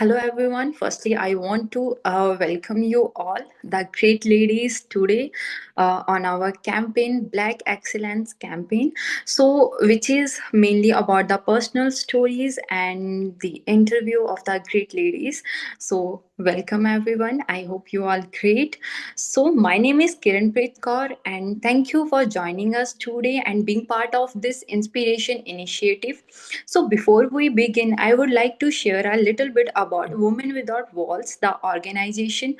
Hello, everyone. Firstly, I want to welcome you all, the great ladies, today on our campaign, Black Excellence campaign. So, which is mainly about the personal stories and the interview of the great ladies. So, welcome everyone. I hope you all great. So, my name is Kiran Preet Kaur, and thank you for joining us today and being part of this inspiration initiative. So, before we begin, I would like to share a little bit about Women Without Walls, the organization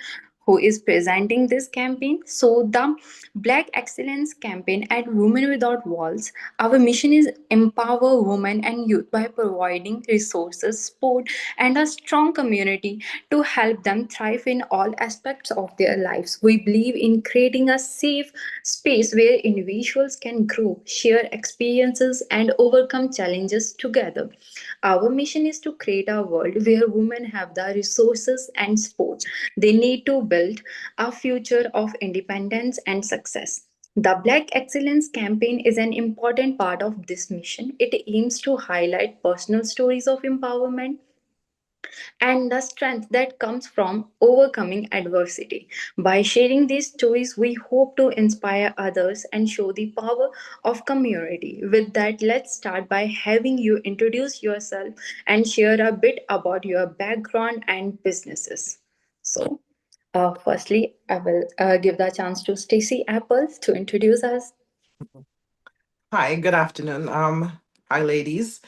who is presenting this campaign. So, the Black Excellence campaign at Women Without Walls, our mission is empower women and youth by providing resources, support, and a strong community to help them thrive in all aspects of their lives. We believe in creating a safe space where individuals can grow, share experiences, and overcome challenges together. Our mission is to create a world where women have the resources and support they need to build a future of independence and success. The Black Excellence campaign is an important part of this mission. It aims to highlight personal stories of empowerment and the strength that comes from overcoming adversity. By sharing these stories, we hope to inspire others and show the power of community. With that, let's start by having you introduce yourself and share a bit about your background and businesses. So, firstly, I will give the chance to Stacy Apple to introduce us. Hi, good afternoon. Hi, ladies.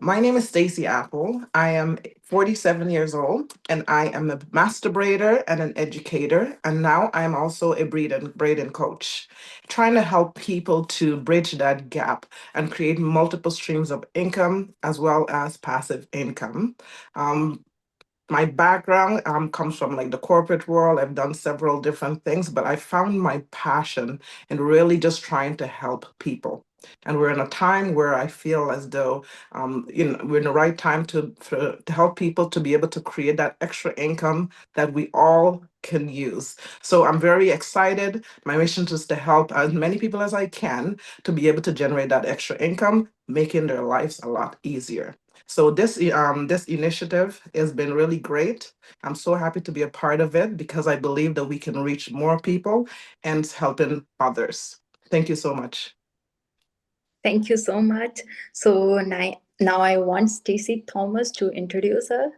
My name is Stacy Apple. I am 47 years old, and I am a master braider and an educator. And now I am also a braiding coach, trying to help people to bridge that gap and create multiple streams of income as well as passive income. Um, my background comes from like the corporate world. I've done several different things, but I found my passion in really just trying to help people. And we're in a time where I feel as though, we're in the right time to help people to be able to create that extra income that we all can use. So I'm very excited. My mission is to help as many people as I can to be able to generate that extra income, making their lives a lot easier. So this initiative has been really great. I'm so happy to be a part of it because I believe that we can reach more people and helping others. Thank you so much. Thank you so much. So now I want Stacy Thomas to introduce her.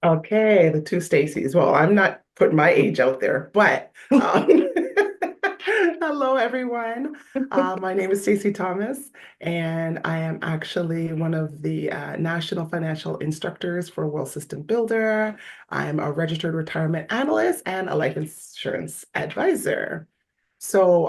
Okay, the two Stacys. Well, I'm not putting my age out there, but hello, everyone. My name is Stacey Thomas, and I am actually one of the national financial instructors for World System Builder. I'm a registered retirement analyst and a life insurance advisor. So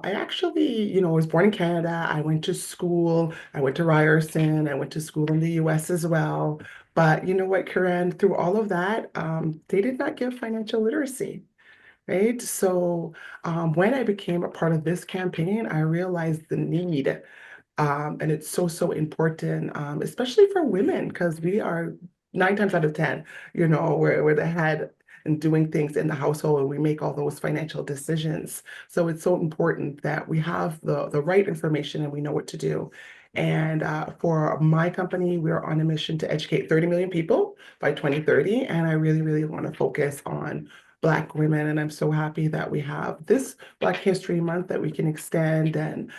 I actually, was born in Canada. I went to school. I went to Ryerson. I went to school in the US as well. But you know what, Karen, through all of that, they did not give financial literacy, right? So when I became a part of this campaign, I realized the need. And it's so, so important, especially for women, because we are 9 times out of 10, we're the head and doing things in the household and we make all those financial decisions. So it's so important that we have the right information and we know what to do. And for my company, we're on a mission to educate 30 million people by 2030. And I really, really want to focus on Black women. And I'm so happy that we have this Black History Month that we can extend and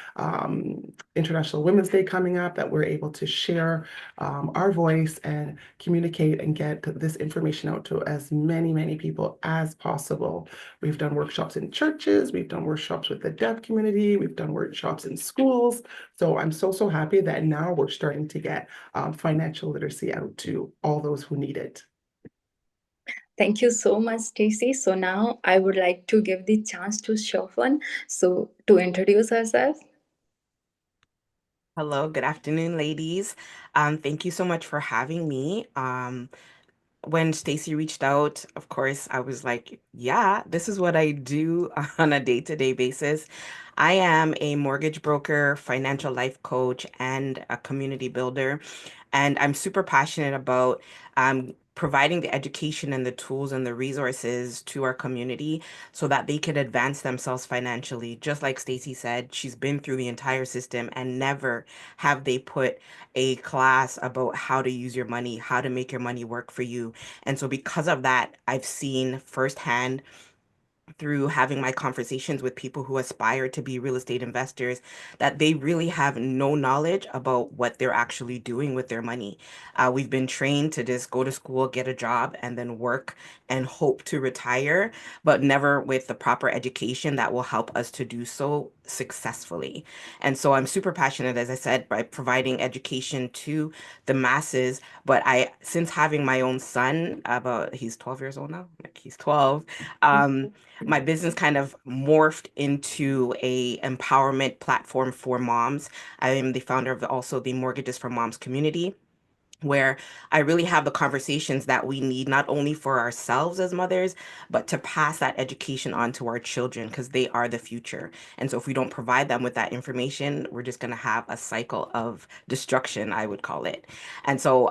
International Women's Day coming up, that we're able to share our voice and communicate and get this information out to as many, many people as possible. We've done workshops in churches, we've done workshops with the deaf community, we've done workshops in schools. So I'm so, so happy that now we're starting to get financial literacy out to all those who need it. Thank you so much, Stacy. So now I would like to give the chance to Shofan so to introduce herself. Hello, good afternoon, ladies. Thank you so much for having me. When Stacy reached out, of course, I was like, yeah, this is what I do on a day-to-day basis. I am a mortgage broker, financial life coach, and a community builder. And I'm super passionate about providing the education and the tools and the resources to our community so that they could advance themselves financially. Just like Stacy said, she's been through the entire system and never have they put a class about how to use your money, how to make your money work for you. And so because of that, I've seen firsthand through having my conversations with people who aspire to be real estate investors that they really have no knowledge about what they're actually doing with their money. We've been trained to just go to school, get a job, and then work and hope to retire, but never with the proper education that will help us to do so successfully. And so I'm super passionate, as I said, by providing education to the masses. But since having my own son, about he's 12 years old now, like he's 12, my business kind of morphed into a empowerment platform for moms. I am the founder of also the Mortgages for Moms community, where I really have the conversations that we need, not only for ourselves as mothers, but to pass that education on to our children because they are the future. And so if we don't provide them with that information, we're just going to have a cycle of destruction, I would call it. And so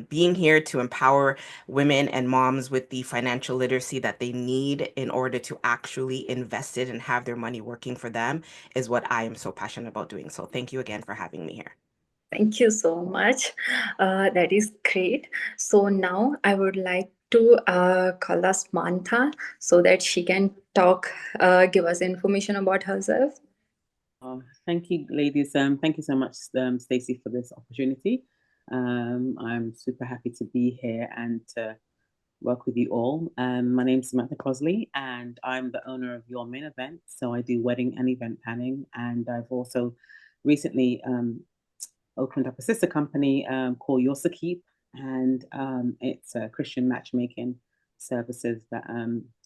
being here to empower women and moms with the financial literacy that they need in order to actually invest it and have their money working for them is what I am so passionate about doing. So thank you again for having me here. Thank you so much. That is great. So now I would like to call us Mantha so that she can talk, give us information about herself. Thank you, ladies. Thank you so much, Stacey, for this opportunity. I'm super happy to be here and to work with you all. My name's Samantha Crosley, and I'm the owner of Your Main Event. So I do wedding and event planning, and I've also recently opened up a sister company called Your Keep, and it's a Christian matchmaking services that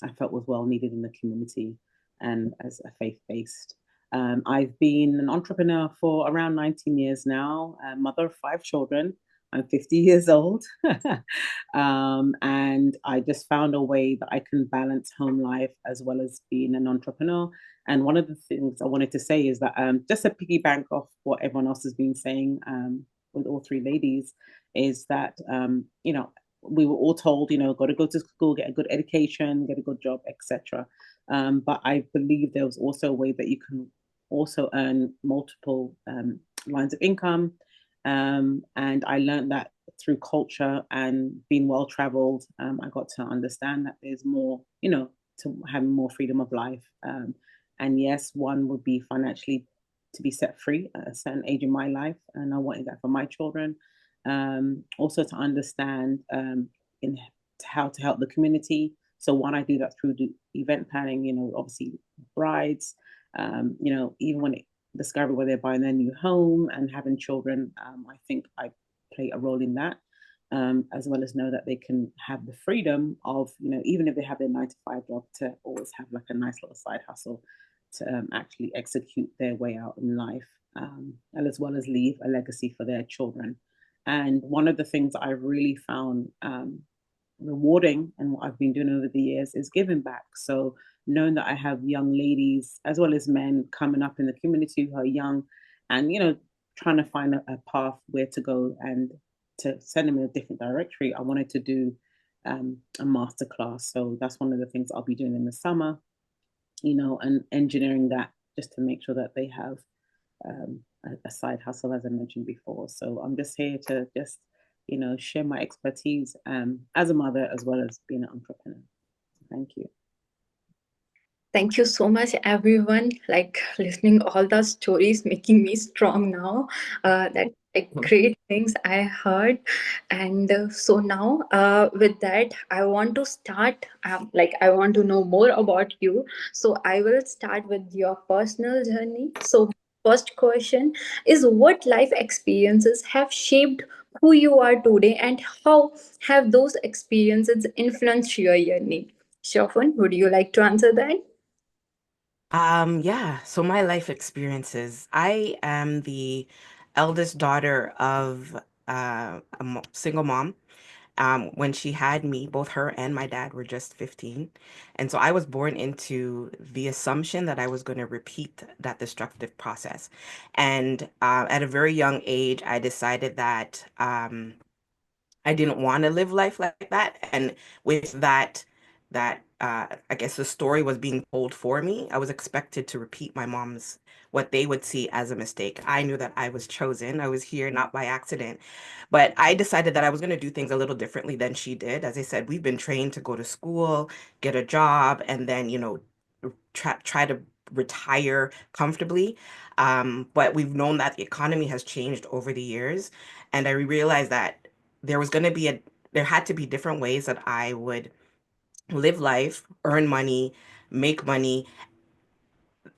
I felt was well needed in the community and as a faith-based. I've been an entrepreneur for around 19 years now, mother of 5 children. I'm 50 years old. And I just found a way that I can balance home life as well as being an entrepreneur. And one of the things I wanted to say is that just to piggyback off what everyone else has been saying with all three ladies, is that, we were all told, got to go to school, get a good education, get a good job, etc. But I believe there was also a way that you can also earn multiple lines of income. And I learned that through culture and being well traveled. I got to understand that there's more, to having more freedom of life. And yes, one would be financially to be set free at a certain age in my life, and I wanted that for my children. Also to understand in how to help the community. So one, I do that through the event planning. Obviously brides. Even when it discover where they're buying their new home and having children, I think I play a role in that. As well as know that they can have the freedom of, even if they have their 9 to 5 job, to always have like a nice little side hustle to actually execute their way out in life, and as well as leave a legacy for their children. And one of the things I really found rewarding and what I've been doing over the years is giving back. So knowing that I have young ladies as well as men coming up in the community who are young and, trying to find a path where to go and to send them in a different directory, I wanted to do a masterclass. So that's one of the things I'll be doing in the summer, and engineering that just to make sure that they have a side hustle, as I mentioned before. So I'm just here to just, share my expertise as a mother as well as being an entrepreneur. Thank you. Thank you so much, everyone. Like listening all the stories, making me strong now. That like great things I heard, and so now with that, I want to start. I want to know more about you. So I will start with your personal journey. So first question is, what life experiences have shaped who you are today, and how have those experiences influenced your journey? Shofun, would you like to answer that? Yeah, so my life experiences. I am the eldest daughter of a single mom. When she had me, both her and my dad were just 15. And so I was born into the assumption that I was going to repeat that destructive process. And at a very young age, I decided that I didn't want to live life like that. And with that, I guess the story was being told for me. I was expected to repeat my mom's what they would see as a mistake. I knew that I was chosen. I was here not by accident. But I decided that I was going to do things a little differently than she did. As I said, we've been trained to go to school, get a job, and then, try to retire comfortably. But we've known that the economy has changed over the years. And I realized that there was going to be there had to be different ways that I would live life, earn money, make money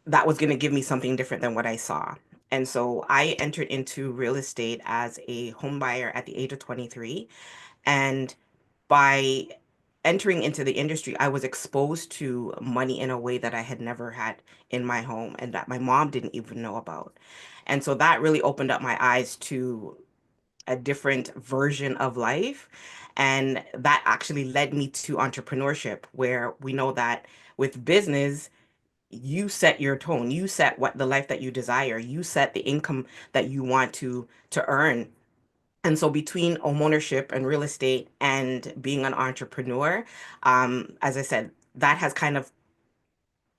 that was going to give me something different than what I saw. And so I entered into real estate as a home buyer at the age of 23. And by entering into the industry, I was exposed to money in a way that I had never had in my home and that my mom didn't even know about. And so that really opened up my eyes to a different version of life. And that actually led me to entrepreneurship, where we know that with business, you set your tone, you set what the life that you desire, you set the income that you want to earn. And so between homeownership and real estate and being an entrepreneur, as I said, that has kind of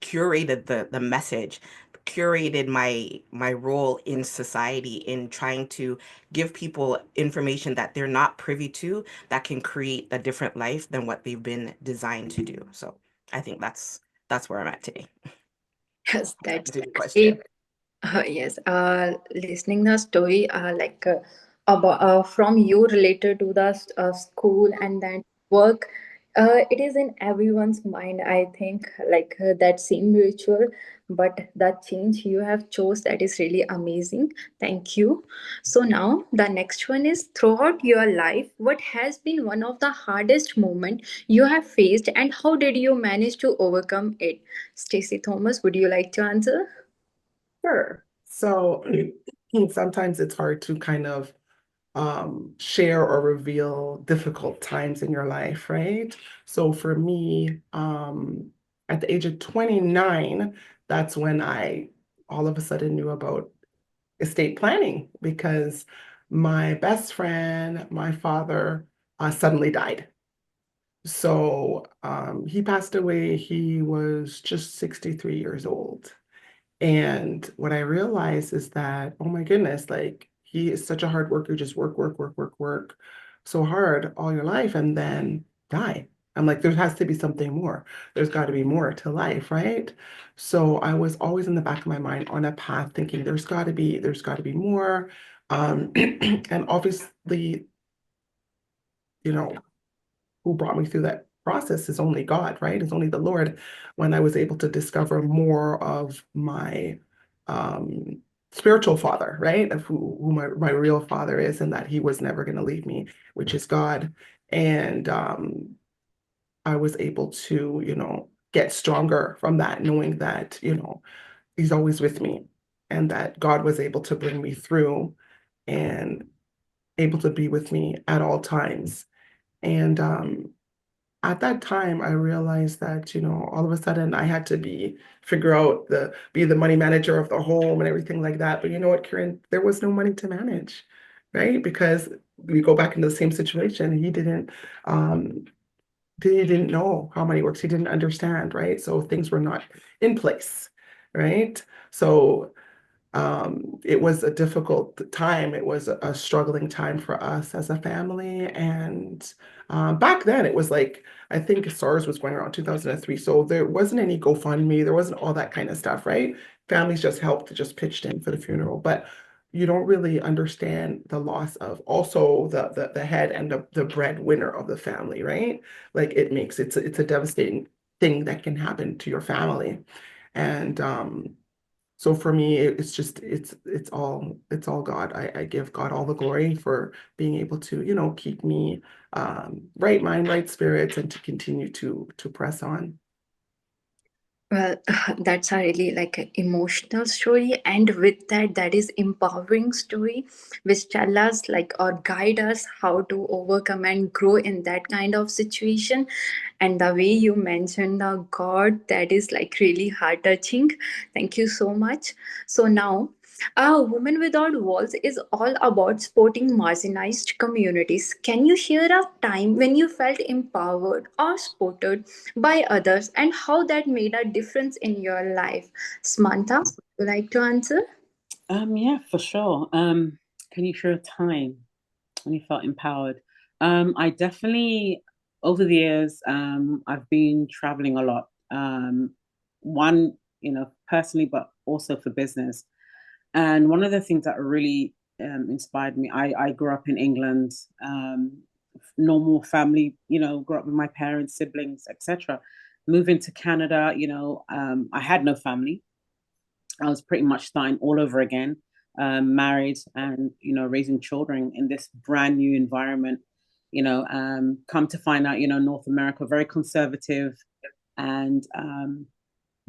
curated the message, curated my role in society in trying to give people information that they're not privy to that can create a different life than what they've been designed to do. So I think that's where I'm at today. Yes, Hope that that's answers your great. question. Yes, listening the story, about from you related to the school and then work, it is in everyone's mind. I think that same ritual, but that change you have chose, that is really amazing. Thank you. So now the next one is, throughout your life, what has been one of the hardest moment you have faced, and how did you manage to overcome it? Stacey Thomas, would you like to answer? Sure. So sometimes it's hard to kind of share or reveal difficult times in your life, right? So for me, at the age of 29, that's when I all of a sudden knew about estate planning because my best friend, my father, suddenly died. So he passed away, he was just 63 years old. And what I realized is that, oh my goodness, like he is such a hard worker, just work, work, work, work, work so hard all your life and then die. I'm like, there has to be something more. There's got to be more to life, right? So I was always in the back of my mind on a path thinking there's got to be more. And obviously, you know, who brought me through that process is only God, right? It's only the Lord. When I was able to discover more of my um, spiritual father, right? Of who my real father is, and that he was never going to leave me, which is God. And I was able to, get stronger from that, knowing that, he's always with me and that God was able to bring me through and able to be with me at all times. And at that time, I realized that, all of a sudden I had to be the money manager of the home and everything like that. But you know what, Kieran, there was no money to manage, right? Because we go back into the same situation. Um, he didn't know how money works. He didn't understand, right? So things were not in place, right? So it was a difficult time. It was a struggling time for us as a family. And back then, it was like, I think SARS was going around 2003. So there wasn't any GoFundMe. There wasn't all that kind of stuff, right? Families just helped, just pitched in for the funeral. But you don't really understand the loss of also the head and the breadwinner of the family, right? Like it's a devastating thing that can happen to your family. And so for me, it's just it's all God. I give God all the glory for being able to, keep me right mind, right spirits, and to continue to press on. Well, that's a really a emotional story, and with that, that is empowering story, which tell us or guide us how to overcome and grow in that kind of situation. And the way you mentioned the God, that is really heart touching. Thank you so much. So now, Women Without Walls is all about supporting marginalized communities. Can you share a time when you felt empowered or supported by others and how that made a difference in your life? Samantha, would you like to answer? Yeah, for sure. Can you share a time when you felt empowered? I definitely, over the years, I've been traveling a lot. One, personally, but also for business. And one of the things that really inspired me, I grew up in England, normal family, grew up with my parents, siblings, etc. Moving to Canada, I had no family. I was pretty much starting all over again, married and raising children in this brand new environment. Come to find out, North America very conservative, and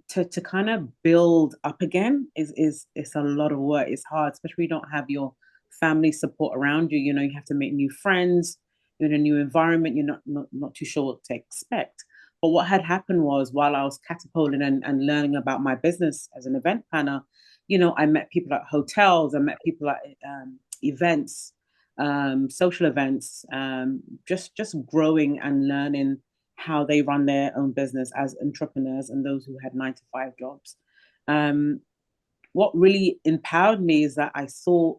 to kind of build up again is a lot of work. It's hard, especially you don't have your family support around you. You have to make new friends. You're in a new environment. You're not too sure what to expect. But what had happened was while I was catapulting and learning about my business as an event planner, I met people at hotels. I met people at events, social events, just growing and learning how they run their own business as entrepreneurs and those who had 9 to 5 jobs. Um, what really empowered me is that I saw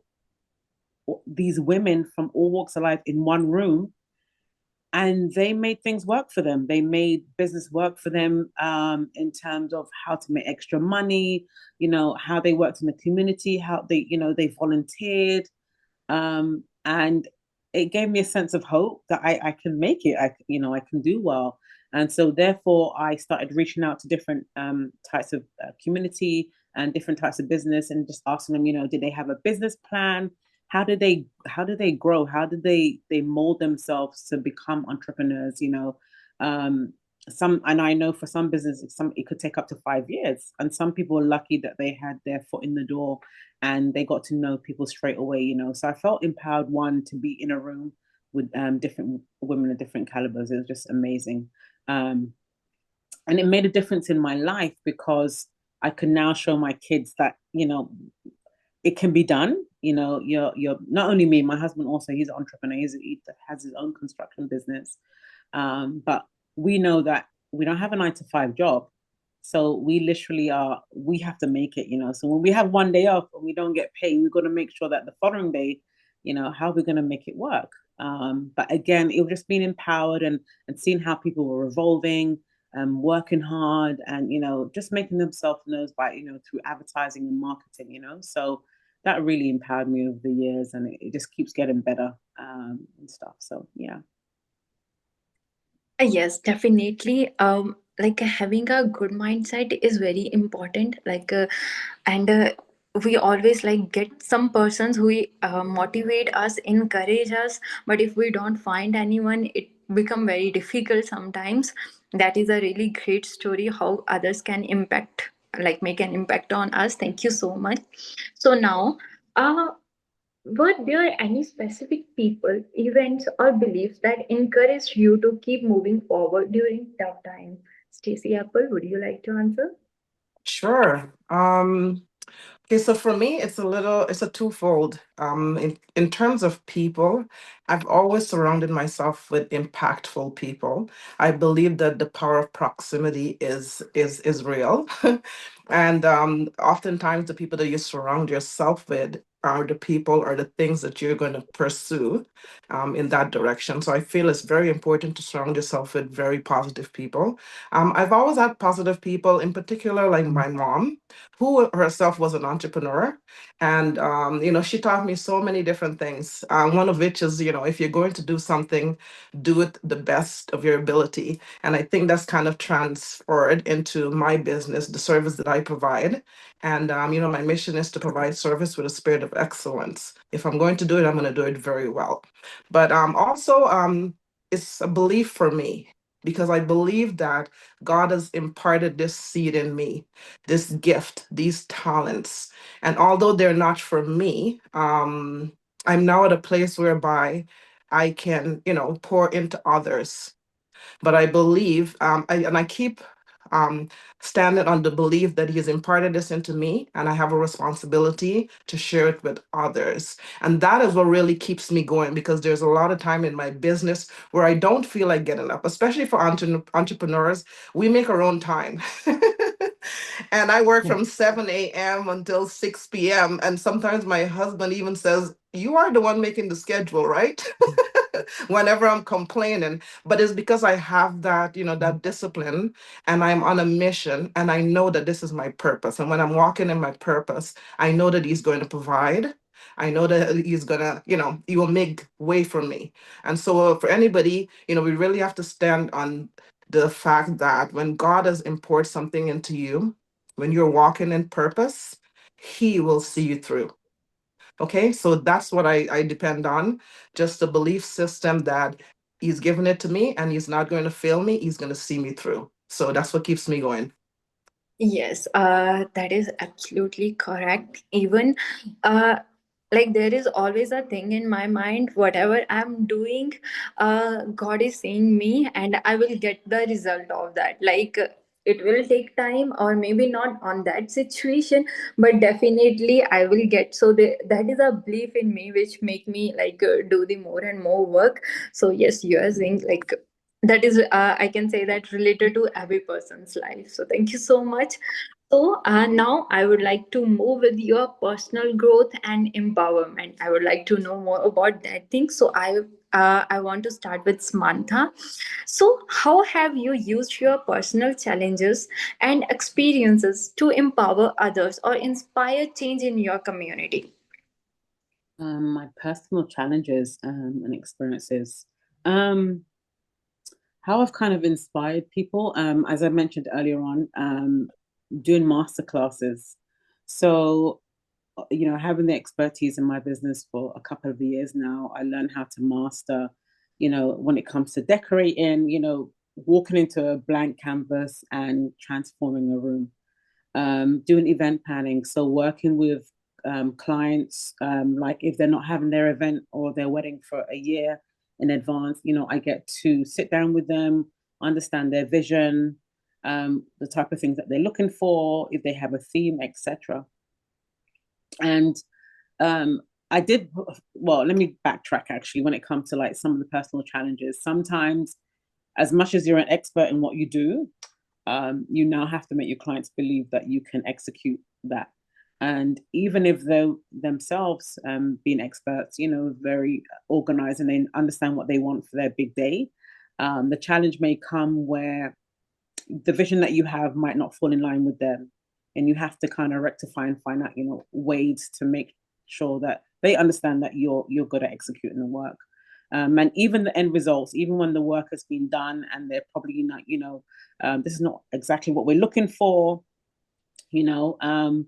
these women from all walks of life in one room, and they made things work for them. They made business work for them, in terms of how to make extra money, how they worked in the community, how they volunteered, and it gave me a sense of hope that I can make it. I can do well. And so therefore I started reaching out to different types of community and different types of business, and just asking them, did they have a business plan? How did they grow? How did they mold themselves to become entrepreneurs? Um, some, and I know for some businesses, it could take up to 5 years, and some people are lucky that they had their foot in the door and they got to know people straight away. So I felt empowered, one, to be in a room with different women of different calibers. It was just amazing. Um, and it made a difference in my life because I can now show my kids that, it can be done. You're not only me, my husband also, he's an entrepreneur. He has his own construction business. But we know that we don't have a 9 to 5 job. So we have to make it. So when we have one day off and we don't get paid, we've got to make sure that the following day, how are we going to make it work? But again, it was just being empowered and seeing how people were evolving, working hard, and just making themselves known by through advertising and marketing. So that really empowered me over the years, and it just keeps getting better, and stuff. So yeah. Yes, definitely. Like having a good mindset is very important. And we always like get some persons who motivate us, encourage us. But if we don't find anyone, it become very difficult sometimes. That is a really great story how others can impact, like make an impact on us. Thank you so much. So now, uh, were there any specific people, events, or beliefs that encouraged you to keep moving forward during tough times? Stacey Apple, would you like to answer? Sure. Okay, so for me, it's a twofold. In terms of people, I've always surrounded myself with impactful people. I believe that the power of proximity is real. And oftentimes the people that you surround yourself with are the people or the things that you're going to pursue in that direction. So I feel it's very important to surround yourself with very positive people. I've always had positive people, in particular, like my mom, who herself was an entrepreneur. And, she taught me so many different things. One of which is, if you're going to do something, do it the best of your ability. And I think that's kind of transferred into my business, the service that I provide. And, my mission is to provide service with a spirit of excellence. If I'm going to do it, I'm going to do it very well. But also, it's a belief for me because I believe that God has imparted this seed in me, this gift, these talents. And although they're not for me, I'm now at a place whereby I can, pour into others. But I believe, and I keep um, standing on the belief that He has imparted this into me, and I have a responsibility to share it with others. And that is what really keeps me going, because there's a lot of time in my business where I don't feel like getting up, especially for entrepreneurs. We make our own time. And I work Yeah. from 7 a.m. until 6 p.m. And sometimes my husband even says, "You are the one making the schedule, right?" Whenever I'm complaining. But it's because I have that, that discipline, and I'm on a mission, and I know that this is my purpose. And when I'm walking in my purpose, I know that He's going to provide. I know that He's gonna, He will make way for me. And so for anybody, we really have to stand on the fact that when God has poured something into you, when you're walking in purpose, He will see you through. Okay, so that's what I depend on. Just a belief system that He's given it to me and He's not going to fail me. He's going to see me through. So that's what keeps me going. Yes, that is absolutely correct. Even like there is always a thing in my mind, whatever I'm doing, God is seeing me and I will get the result of that. Like it will take time or maybe not on that situation, but definitely I will get. So that is a belief in me which make me like do the more and more work. So yes, you are saying like that is I can say that related to every person's life. So thank you so much. So now I would like to move with your personal growth and empowerment. I would like to know more about that thing. So I want to start with Samantha. So how have you used your personal challenges and experiences to empower others or inspire change in your community? My personal challenges and experiences. Um, how I've kind of inspired people, as I mentioned earlier on, doing master classes. So, having the expertise in my business for a couple of years now, I learned how to master, when it comes to decorating, walking into a blank canvas and transforming a room, doing event planning. So, working with clients, like if they're not having their event or their wedding for a year in advance, I get to sit down with them, understand their vision, the type of things that they're looking for, if they have a theme, etc. And um, I did, well, let me backtrack actually when it comes to like some of the personal challenges. Sometimes, as much as you're an expert in what you do, you now have to make your clients believe that you can execute that. And even if they themselves, being experts, very organized and they understand what they want for their big day, the challenge may come where the vision that you have might not fall in line with them, and you have to kind of rectify and find out, ways to make sure that they understand that you're good at executing the work. And even the end results, even when the work has been done and they're probably not, this is not exactly what we're looking for, you know, um,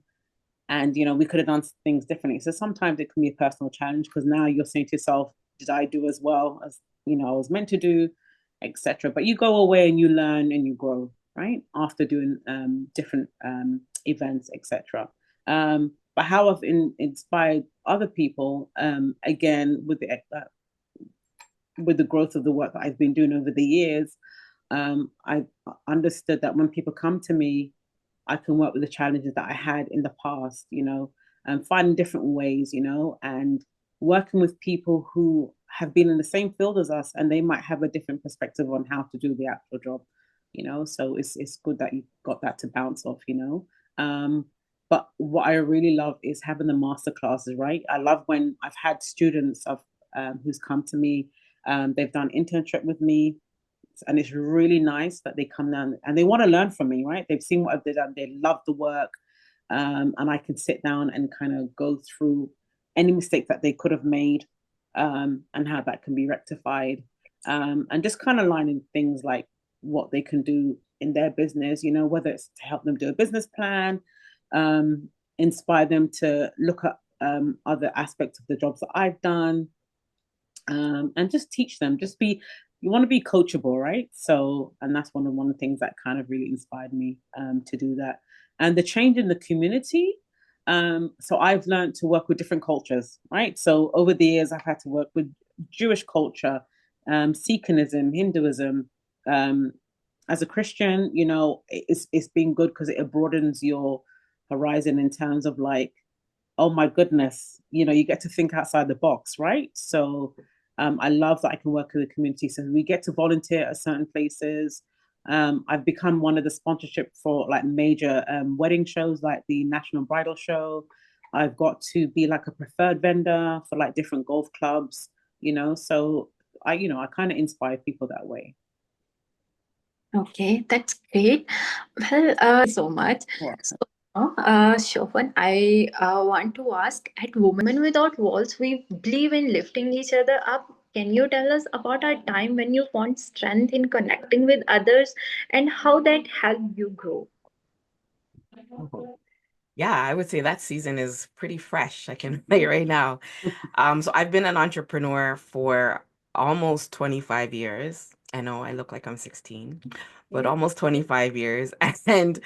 and we could have done things differently. So sometimes it can be a personal challenge because now you're saying to yourself, did I do as well as I was meant to do, etc. But you go away and you learn and you grow, right, after doing different events, etc. But how I've inspired other people, again with the growth of the work that I've been doing over the years, I understood that when people come to me, I can work with the challenges that I had in the past, and finding different ways, and working with people who have been in the same field as us and they might have a different perspective on how to do the actual job, So it's good that you got that to bounce off. But what I really love is having the master classes, right? I love when I've had students of who's come to me, they've done internship with me, and it's really nice that they come down and they want to learn from me, right? They've seen what I've done, they love the work, and I can sit down and kind of go through any mistake that they could have made, and how that can be rectified, and just kind of lining things like what they can do in their business, whether it's to help them do a business plan, inspire them to look at other aspects of the jobs that I've done, and just teach them. Just be, you want to be coachable, right? So, and that's one of the things that kind of really inspired me to do that. And the change in the community. So I've learned to work with different cultures, right? So over the years, I've had to work with Jewish culture, Sikhism, Hinduism, as a Christian, it's been good because it broadens your horizon in terms of like, oh my goodness, you get to think outside the box, right? So I love that I can work with the community. So we get to volunteer at certain places. I've become one of the sponsorship for like major wedding shows, like the National Bridal Show. I've got to be like a preferred vendor for like different golf clubs, So I kind of inspire people that way. Okay, that's great. Well, so much. Yeah. So, Shofan, I want to ask, at Women Without Walls, we believe in lifting each other up. Can you tell us about a time when you found strength in connecting with others and how that helped you grow? Oh, yeah, I would say that season is pretty fresh. I can say right now. So I've been an entrepreneur for almost 25 years. I know I look like I'm 16, but almost 25 years. And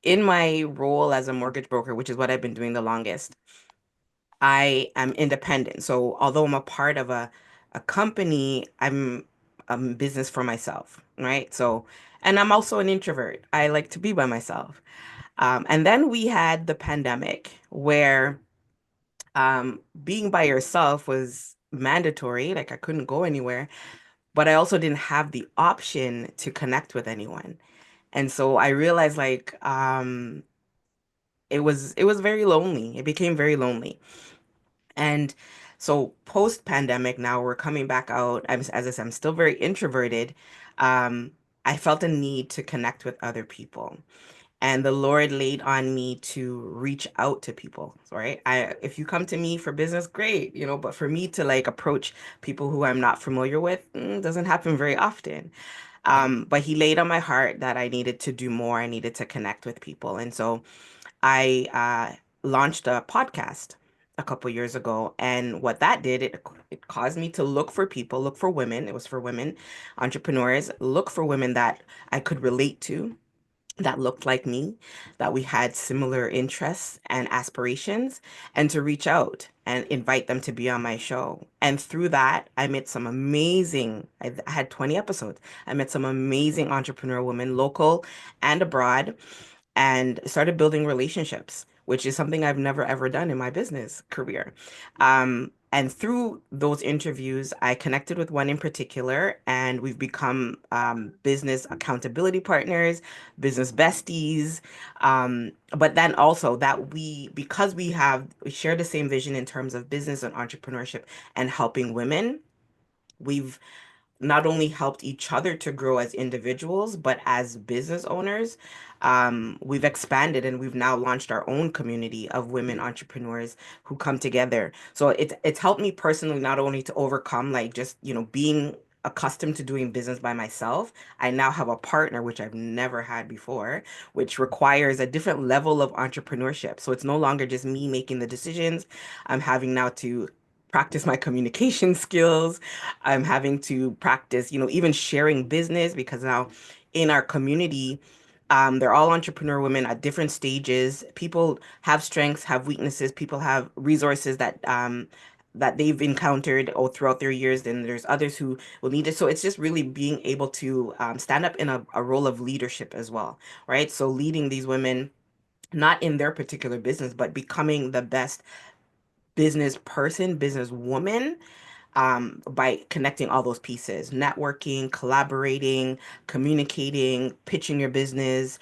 in my role as a mortgage broker, which is what I've been doing the longest, I am independent. So although I'm a part of a company, I'm a business for myself, right? So, and I'm also an introvert. I like to be by myself. And then we had the pandemic where being by yourself was mandatory. Like I couldn't go anywhere, but I also didn't have the option to connect with anyone. And so I realized like it was very lonely. It became very lonely. And so post pandemic, now we're coming back out. As I said, I'm still very introverted. Um, I felt a need to connect with other people. And the Lord laid on me to reach out to people, right? If you come to me for business, great, but for me to like approach people who I'm not familiar with, doesn't happen very often. But he laid on my heart that I needed to do more. I needed to connect with people. And so I launched a podcast a couple years ago. And what that did, it caused me to look for people, look for women. It was for women entrepreneurs, look for women that I could relate to, that looked like me, that we had similar interests and aspirations, and to reach out and invite them to be on my show. And through that, I met some amazing, I had 20 episodes. I met some amazing entrepreneur women, local and abroad, and started building relationships, which is something I've never ever done in my business career. And through those interviews, I connected with one in particular, and we've become business accountability partners, business besties. But then also that because we share the same vision in terms of business and entrepreneurship and helping women, we've not only helped each other to grow as individuals, but as business owners. We've expanded and we've now launched our own community of women entrepreneurs who come together. So it's helped me personally not only to overcome like just, being accustomed to doing business by myself. I now have a partner, which I've never had before, which requires a different level of entrepreneurship. So it's no longer just me making the decisions. I'm having now to practice my communication skills. I'm having to practice, even sharing business because now in our community, they're all entrepreneur women at different stages. People have strengths, have weaknesses. People have resources that they've encountered or throughout their years. Then there's others who will need it. So it's just really being able to stand up in a role of leadership as well, right? So leading these women, not in their particular business, but becoming the best business person, business woman, by connecting all those pieces, networking, collaborating, communicating, pitching your business,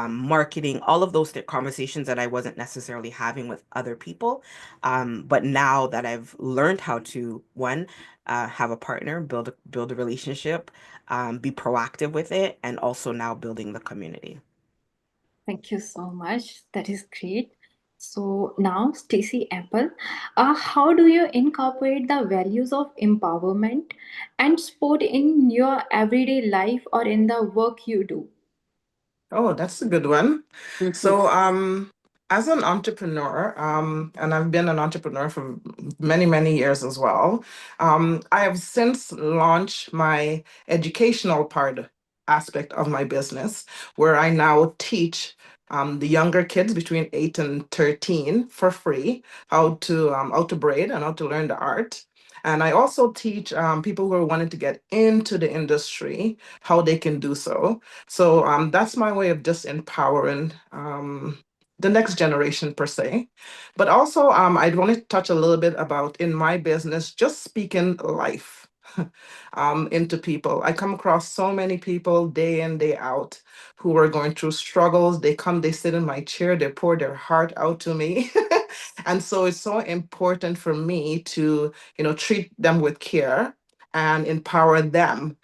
marketing, all of those conversations that I wasn't necessarily having with other people. But now that I've learned how to, one, have a partner, build a relationship, be proactive with it, and also now building the community. Thank you so much. That is great. So now, Stacy Apple, how do you incorporate the values of empowerment and sport in your everyday life or in the work you do? Oh, that's a good one. So, as an entrepreneur, and I've been an entrepreneur for many, many years as well, I have since launched my educational part aspect of my business, where I now teach the younger kids between 8 and 13 for free how to braid and how to learn the art. And I also teach people who are wanting to get into the industry how they can do so. So that's my way of just empowering the next generation per se. But also, I'd want to touch a little bit about in my business, just speaking life into people. I come across so many people day in, day out who are going through struggles. They come, they sit in my chair, they pour their heart out to me. And so it's so important for me to, treat them with care and empower them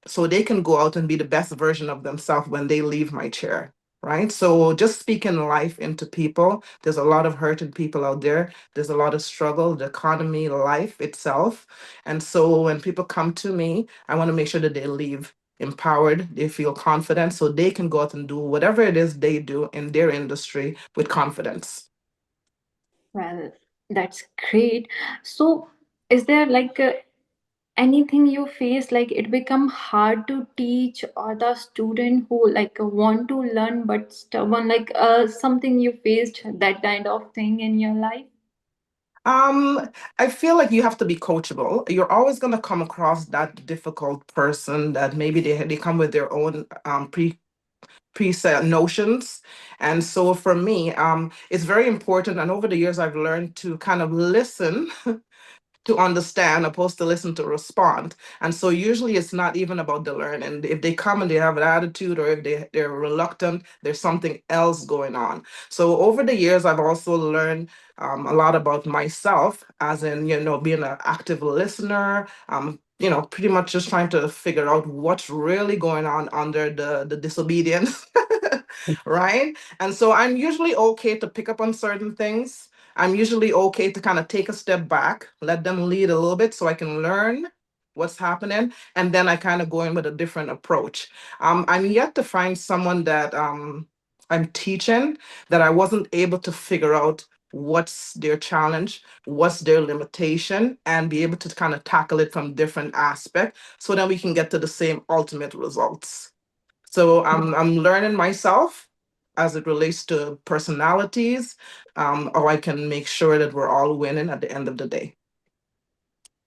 so they can go out and be the best version of themselves when they leave my chair. Right. So just speaking life into people, there's a lot of hurted people out there. There's a lot of struggle, the economy, life itself. And so when people come to me, I want to make sure that they leave empowered, they feel confident so they can go out and do whatever it is they do in their industry with confidence. Well, that's great. So, is there like anything you face like it become hard to teach or the student who like want to learn but stubborn like something you faced that kind of thing in your life? Um, I feel like you have to be coachable. You're always going to come across that difficult person that maybe they come with their own preset notions. And so for me, it's very important. And over the years, I've learned to kind of listen to understand opposed to listen to respond. And so usually it's not even about the learning. If they come and they have an attitude or if they're reluctant, there's something else going on. So over the years, I've also learned a lot about myself, as in, being an active listener, pretty much just trying to figure out what's really going on under the disobedience. Right. And so I'm usually okay to pick up on certain things. I'm usually okay to kind of take a step back, let them lead a little bit so I can learn what's happening. And then I kind of go in with a different approach. I'm yet to find someone that I'm teaching that I wasn't able to figure out what's their challenge, what's their limitation, and be able to kind of tackle it from different aspects so that we can get to the same ultimate results. So I'm learning myself as it relates to personalities, or I can make sure that we're all winning at the end of the day.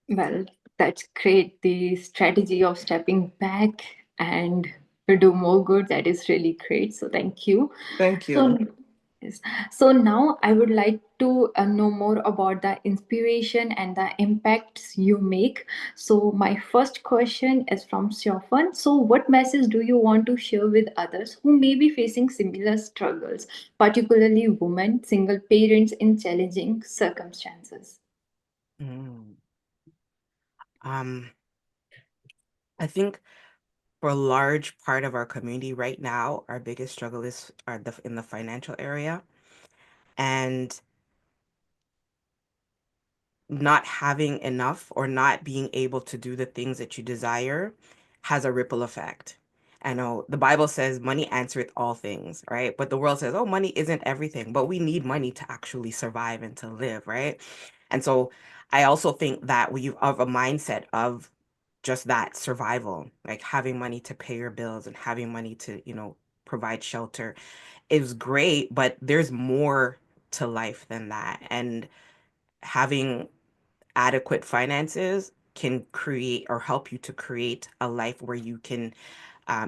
Well, that's great. The strategy of stepping back and to do more good, that is really great. So thank you. Thank So, you. yes. So now I would like to know more about the inspiration and the impacts you make. So my first question is from Siofan. So what message do you want to share with others who may be facing similar struggles, particularly women, single parents in challenging circumstances? Mm. Um, I think for a large part of our community right now, our biggest struggle is in the financial area. And not having enough or not being able to do the things that you desire has a ripple effect. I know the Bible says money answereth all things, right? But the world says, oh, money isn't everything, but we need money to actually survive and to live, right? And so I also think that we have a mindset of just that survival, like having money to pay your bills and having money to, provide shelter is great, but there's more to life than that. And having adequate finances can create or help you to create a life where you can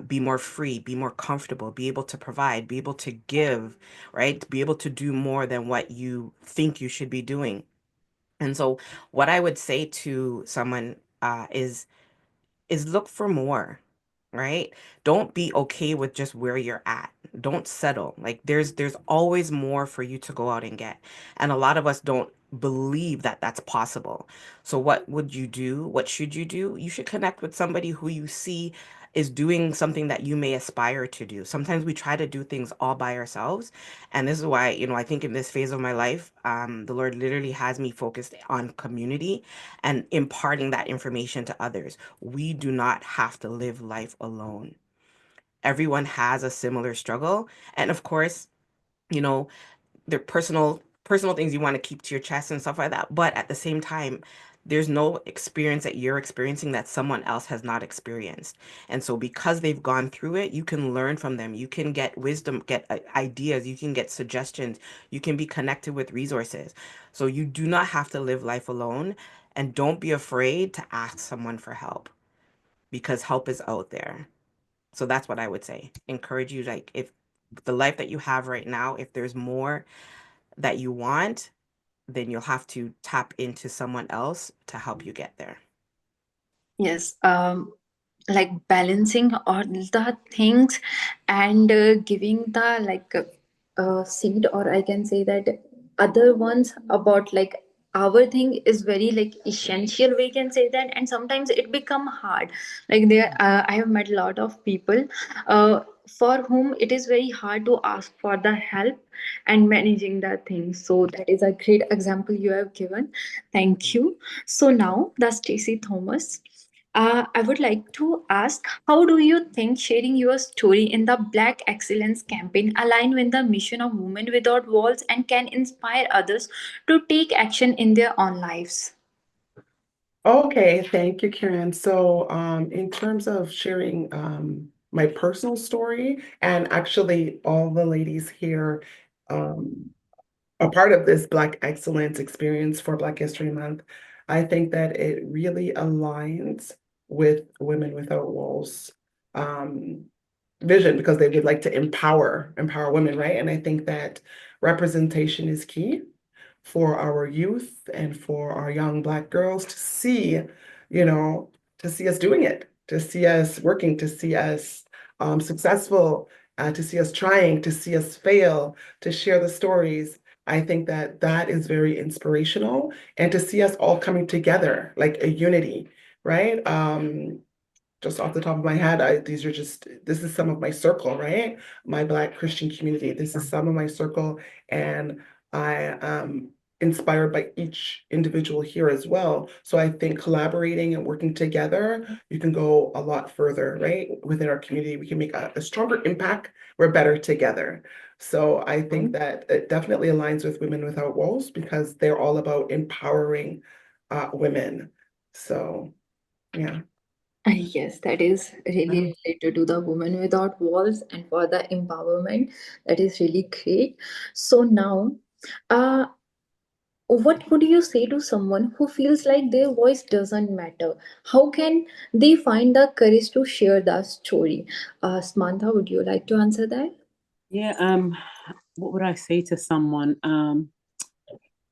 be more free, be more comfortable, be able to provide, be able to give, right? Be able to do more than what you think you should be doing. And so, what I would say to someone is look for more, right? Don't be okay with just where you're at. Don't settle. Like there's always more for you to go out and get. And a lot of us don't believe that that's possible. So what would you do? What should you do? You should connect with somebody who you see is doing something that you may aspire to do. Sometimes we try to do things all by ourselves. And this is why, I think in this phase of my life, the Lord literally has me focused on community and imparting that information to others. We do not have to live life alone. Everyone has a similar struggle. And of course, you know, they're personal things you want to keep to your chest and stuff like that. But at the same time, there's no experience that you're experiencing that someone else has not experienced. And so because they've gone through it, you can learn from them. You can get wisdom, get ideas, you can get suggestions, you can be connected with resources. So you do not have to live life alone, and don't be afraid to ask someone for help because help is out there. So that's what I would say. Encourage you, like, if the life that you have right now, if there's more that you want, then you'll have to tap into someone else to help you get there. Yes, like balancing all the things and giving the seed, or I can say that other ones about like our thing is very like essential. We can say that, and sometimes it become hard. Like there, I have met a lot of people for whom it is very hard to ask for the help and managing that thing. So that is a great example you have given. Thank you. So now, the Stacy Thomas. I would like to ask, how do you think sharing your story in the Black Excellence campaign align with the mission of Women Without Walls and can inspire others to take action in their own lives? Okay, thank you, Karen. So, in terms of sharing my personal story, and actually all the ladies here um, are part of this Black Excellence experience for Black History Month, I think that it really aligns with Women Without Walls um, vision because they would like to empower women, right? And I think that representation is key for our youth and for our young Black girls to see, you know, to see us doing it, to see us working, to see us successful, to see us trying, to see us fail, to share the stories. I think that that is very inspirational, and to see us all coming together like a unity, right? Just off the top of my head, this is some of my circle, right? My Black Christian community. This is some of my circle, and I am inspired by each individual here as well. So I think collaborating and working together, you can go a lot further, right? Within our community, we can make a stronger impact. We're better together. So I think that it definitely aligns with Women Without Walls because they're all about empowering women. So yeah. Yes, that is really related to the Women Without Walls and for the empowerment. That is really great. So now, uh, what would you say to someone who feels like their voice doesn't matter? How can they find the courage to share the story? Samantha, would you like to answer that? Yeah, what would I say to someone?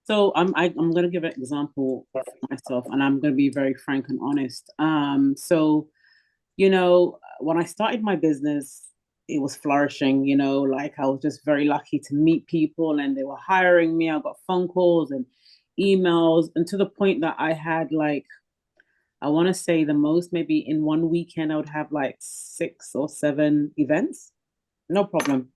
So I'm gonna give an example for myself, and I'm gonna be very frank and honest. So when I started my business, it was flourishing. Like I was just very lucky to meet people, and they were hiring me. I got phone calls and emails, and to the point that I had like I want to say the most maybe in one weekend I would have like 6 or 7 events, no problem,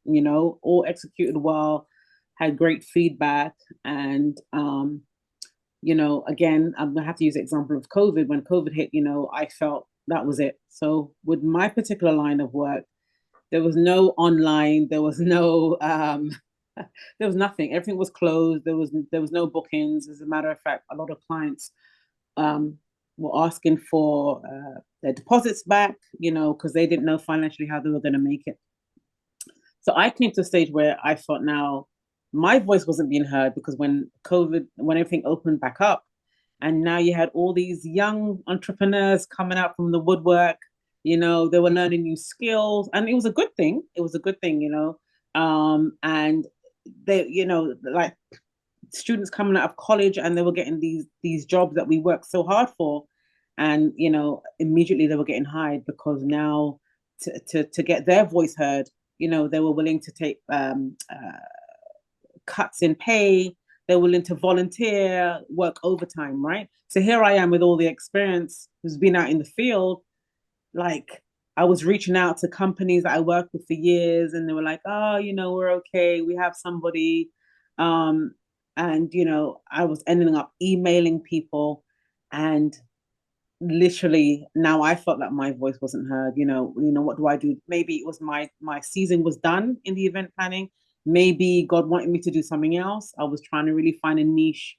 all executed well, had great feedback. And, again, I'm going to have to use the example of COVID. When COVID hit, I felt that was it. So, with my particular line of work, there was no online, there was no, there was nothing. Everything was closed. There was no bookings. As a matter of fact, a lot of clients um, were asking for their deposits back, because they didn't know financially how they were going to make it. So I came to a stage where I thought now my voice wasn't being heard because when everything opened back up, and now you had all these young entrepreneurs coming out from the woodwork, they were learning new skills, and it was a good thing. It was a good thing, and they, like students coming out of college and they were getting these jobs that we worked so hard for, and immediately they were getting hired because now to get their voice heard, they were willing to take cuts in pay. They're willing to volunteer, work overtime, right? So here I am with all the experience who's been out in the field. Like I was reaching out to companies that I worked with for years, and they were like, "Oh, we're okay. We have somebody." Um, and I was ending up emailing people, and literally now I felt that my voice wasn't heard. What do I do? Maybe it was my season was done in the event planning. Maybe God wanted me to do something else. I was trying to really find a niche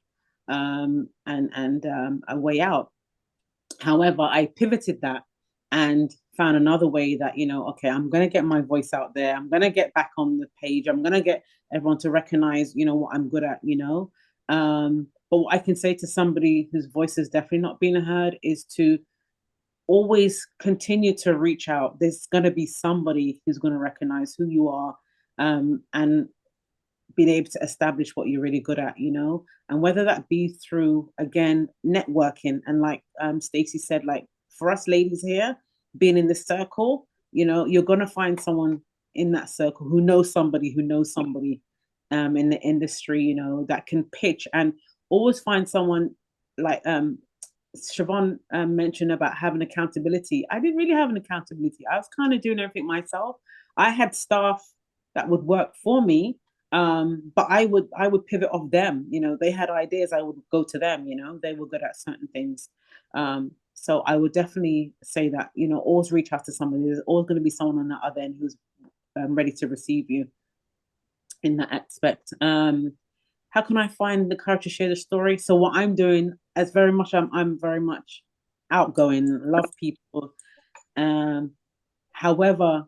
and a way out. However, I pivoted that and found another way that, okay, I'm going to get my voice out there. I'm going to get back on the page. I'm going to get everyone to recognize, what I'm good at. But what I can say to somebody whose voice is definitely not being heard is to always continue to reach out. There's going to be somebody who's going to recognize who you are, and being able to establish what you're really good at. And whether that be through, again, networking, and like Stacey said, like for us ladies here, being in this circle, you're gonna find someone in that circle who knows somebody in the industry, that can pitch, and always find someone like Siobhan mentioned about having accountability. I didn't really have an accountability. I was kind of doing everything myself. I had staff that would work for me, but I would pivot off them. They had ideas, I would go to them. They were good at certain things. So I would definitely say that, always reach out to somebody. There's always going to be someone on the other end who's ready to receive you in that aspect. How can I find the courage to share the story? So what I'm doing is very much, I'm very much outgoing, love people. However,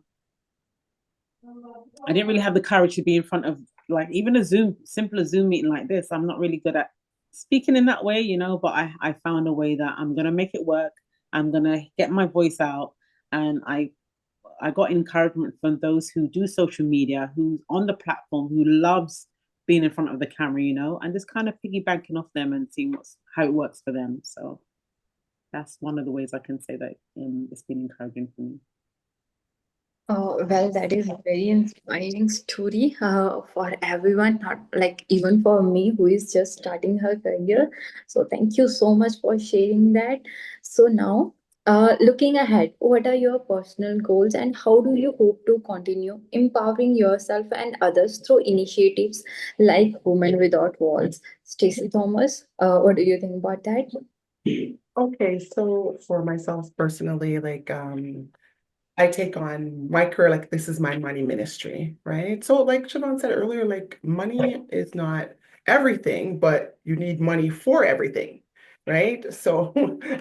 I didn't really have the courage to be in front of, like, even a simple Zoom meeting like this. I'm not really good at speaking in that way, but I found a way that I'm gonna make it work. I'm gonna get my voice out, and I got encouragement from those who do social media, who's on the platform, who loves being in front of the camera, and just kind of piggybacking off them and seeing how it works for them. So that's one of the ways I can say that it's been encouraging for me. Well, that is a very inspiring story for everyone, not like even for me who is just starting her career. So, thank you so much for sharing that. So, now looking ahead, what are your personal goals and how do you hope to continue empowering yourself and others through initiatives like Women Without Walls? Stacey Thomas, what do you think about that? Okay, so for myself personally, like I take on my career like this is my money ministry, right? So, like Siobhan said earlier, like money is not everything, but you need money for everything, right? So,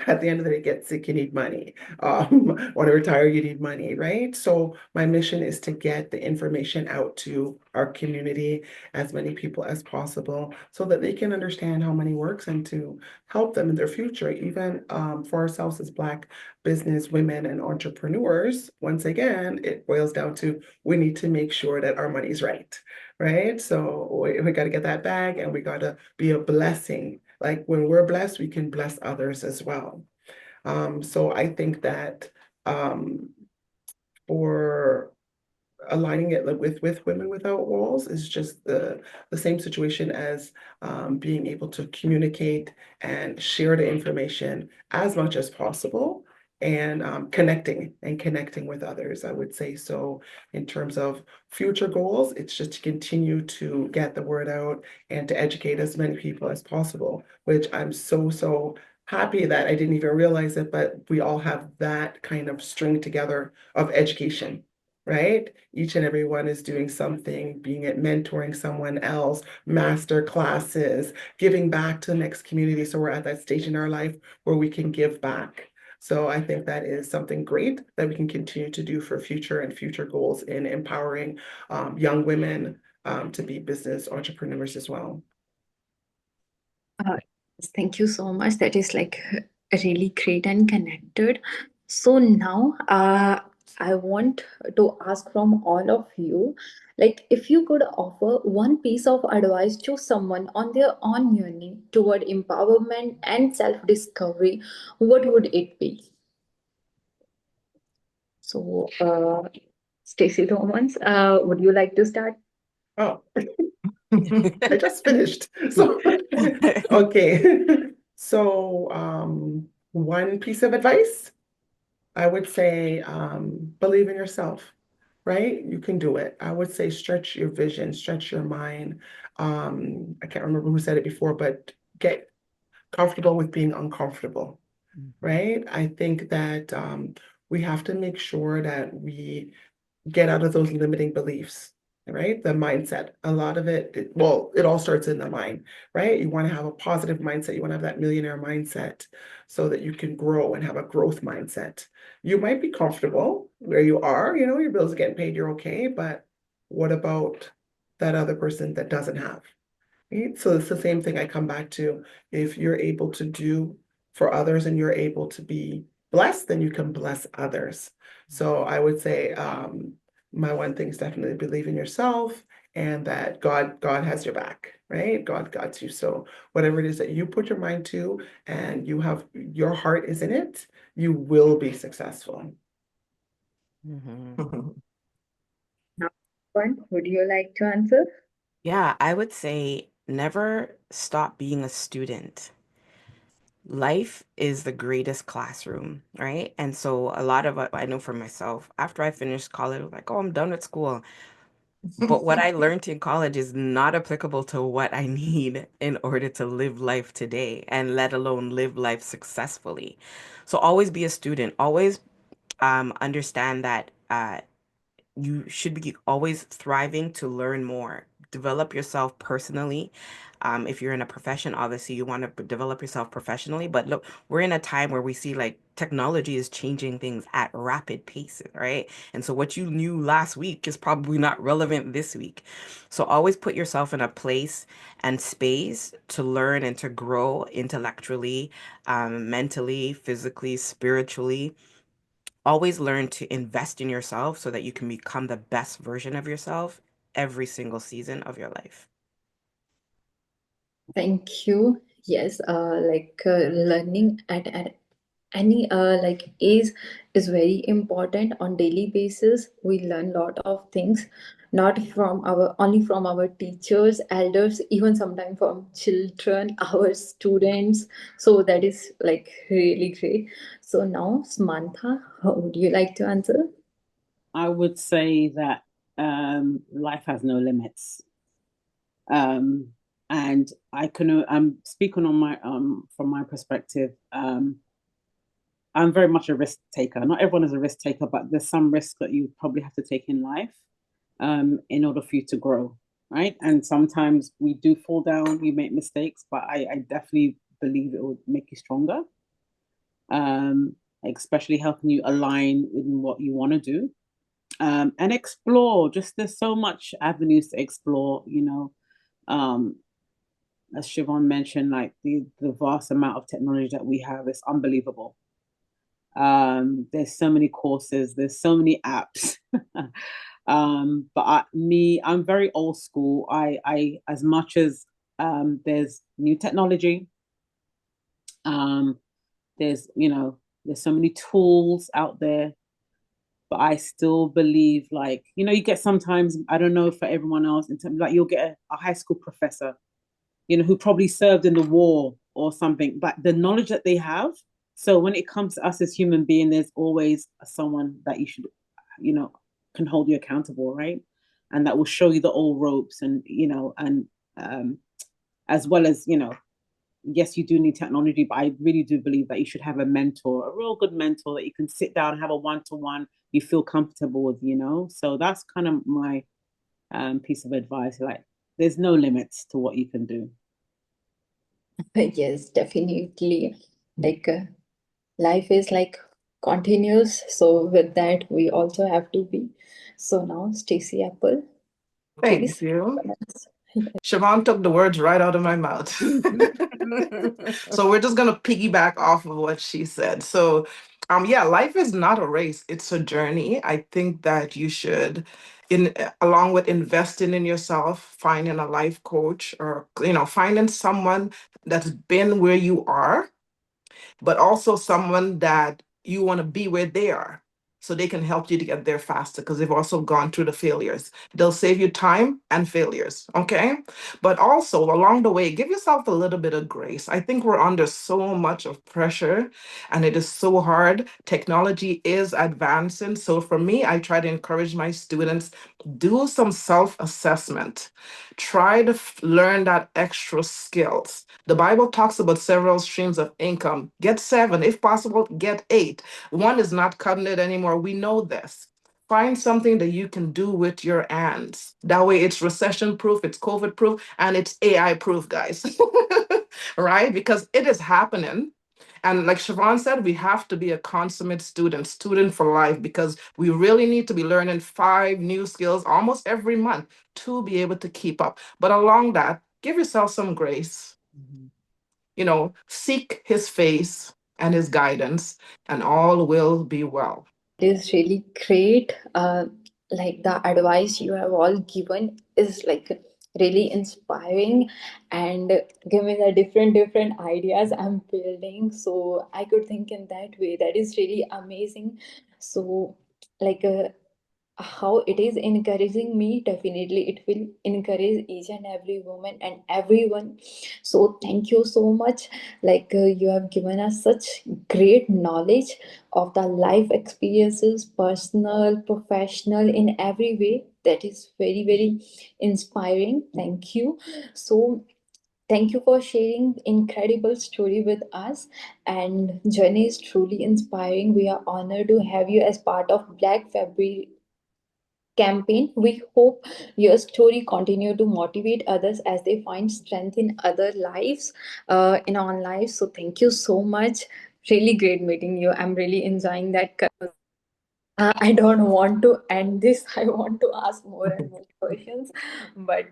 at the end of the day, get sick, you need money. Want to retire, you need money, right? So, my mission is to get the information out to our community, as many people as possible, so that they can understand how money works and to help them in their future, even for ourselves as Black business women and entrepreneurs. Once again, it boils down to we need to make sure that our money's right, right? So we got to get that bag and we got to be a blessing. Like when we're blessed, we can bless others as well. So I think that um, for aligning it with Women Without Walls is just the same situation as being able to communicate and share the information as much as possible, and connecting with others. I would say so. In terms of future goals, it's just to continue to get the word out and to educate as many people as possible, which I'm so happy that I didn't even realize it, but we all have that kind of string together of education, right? Each and every one is doing something, being it mentoring someone else, master classes, giving back to the next community. So we're at that stage in our life where we can give back. So I think that is something great that we can continue to do for future goals in empowering young women to be business entrepreneurs as well. Uh, Thank you so much. That is like really great and connected. So now, I want to ask from all of you, like if you could offer one piece of advice to someone on their own journey toward empowerment and self-discovery, what would it be? So, Stacey Thomas, would you like to start? Oh, I just finished. So, okay. So, one piece of advice, I would say, believe in yourself, right? You can do it. I would say stretch your vision, stretch your mind. I can't remember who said it before, but get comfortable with being uncomfortable, right? I think that we have to make sure that we get out of those limiting beliefs, right? The mindset. A lot of well, it all starts in the mind, right? You want to have a positive mindset. You want to have that millionaire mindset so that you can grow and have a growth mindset. You might be comfortable where you are, your bills are getting paid, you're okay, but what about that other person that doesn't have? Right? So it's the same thing I come back to. If you're able to do for others and you're able to be blessed, then you can bless others. So I would say my one thing is definitely believe in yourself and that God has your back, right? God got you. So whatever it is that you put your mind to and you have your heart is in it, you will be successful. Mhm. Now, one, would you like to answer? Yeah, I would say never stop being a student. Life is the greatest classroom, right? And so a lot of I know for myself, after I finished college, I was like, oh, I'm done with school. But what I learned in college is not applicable to what I need in order to live life today, and let alone live life successfully. So always be a student. Always understand that you should be always thriving to learn more. Develop yourself personally. If you're in a profession, obviously you want to develop yourself professionally. But look, we're in a time where we see like technology is changing things at rapid paces, right? And so what you knew last week is probably not relevant this week. So always put yourself in a place and space to learn and to grow intellectually, mentally, physically, spiritually. Always learn to invest in yourself so that you can become the best version of yourself every single season of your life. Thank you. Yes, learning at any like age is very important on daily basis. We learn lot of things, not from our only from our teachers, elders, even sometimes from children, our students. So that is like really great. So now, Samantha, how would you like to answer? I would say that life has no limits. Um, and I'm speaking on my from my perspective. I'm very much a risk taker. Not everyone is a risk taker, but there's some risks that you probably have to take in life in order for you to grow, right? And sometimes we do fall down, we make mistakes, but I definitely believe it will make you stronger, especially helping you align with what you want to do and explore. Just there's so much avenues to explore, um, as Siobhan mentioned, like the vast amount of technology that we have is unbelievable. There's so many courses, there's so many apps. I'm very old school. I as much as there's new technology, um, there's so many tools out there, but I still believe like, you get sometimes, I don't know for everyone else, in terms like you'll get a high school professor, who probably served in the war or something, but the knowledge that they have. So when it comes to us as human beings, there's always someone that you should, you know, can hold you accountable, right? And that will show you the old ropes and um, as well as, yes, you do need technology, but I really do believe that you should have a mentor, a real good mentor that you can sit down and have a one-to-one you feel comfortable with. So that's kind of my piece of advice. Like, there's no limits to what you can do. Yes, definitely. Like life is like continuous. So with that, we also have to be. So now, Stacy Apple, Thank please. you. Siobhan took the words right out of my mouth. So we're just gonna piggyback off of what she said. So yeah, life is not a race, it's a journey. I think that you should along with investing in yourself, finding a life coach or finding someone that's been where you are, but also someone that you want to be where they are so they can help you to get there faster because they've also gone through the failures. They'll save you time and failures, okay? But also along the way, give yourself a little bit of grace. I think we're under so much of pressure and it is so hard. Technology is advancing. So for me, I try to encourage my students, do some self-assessment. Try to learn that extra skills. The Bible talks about several streams of income. Get seven, if possible, get eight. One is not cutting it anymore. We know this. Find something that you can do with your hands. That way it's recession proof, it's COVID proof, and it's AI proof, guys. Right? Because it is happening. And like Siobhan said, we have to be a consummate student, student for life, because we really need to be learning 5 new skills almost every month to be able to keep up. But along that, give yourself some grace. Mhm. Seek his face and his guidance, and all will be well. It is really great. Like the advice you have all given is like really inspiring and give me the different ideas I'm building. So I could think in that way. That is really amazing. So like how it is encouraging me, definitely it will encourage each and every woman and everyone. So thank you so much. Like you have given us such great knowledge of the life experiences, personal, professional, in every way. That is very inspiring. Thank you. So thank you for sharing incredible story with us, and journey is truly inspiring. We are honored to have you as part of Black February campaign. We hope your story continue to motivate others as they find strength in other lives, in our lives. So thank you so much. Really great meeting you. I'm really enjoying that conversation. I don't want to end this. I want to ask more and more questions, but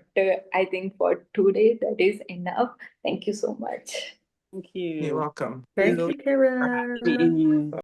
I think for today that is enough. Thank you so much. Thank You're you. welcome. Thank So you, for Karen. meeting you.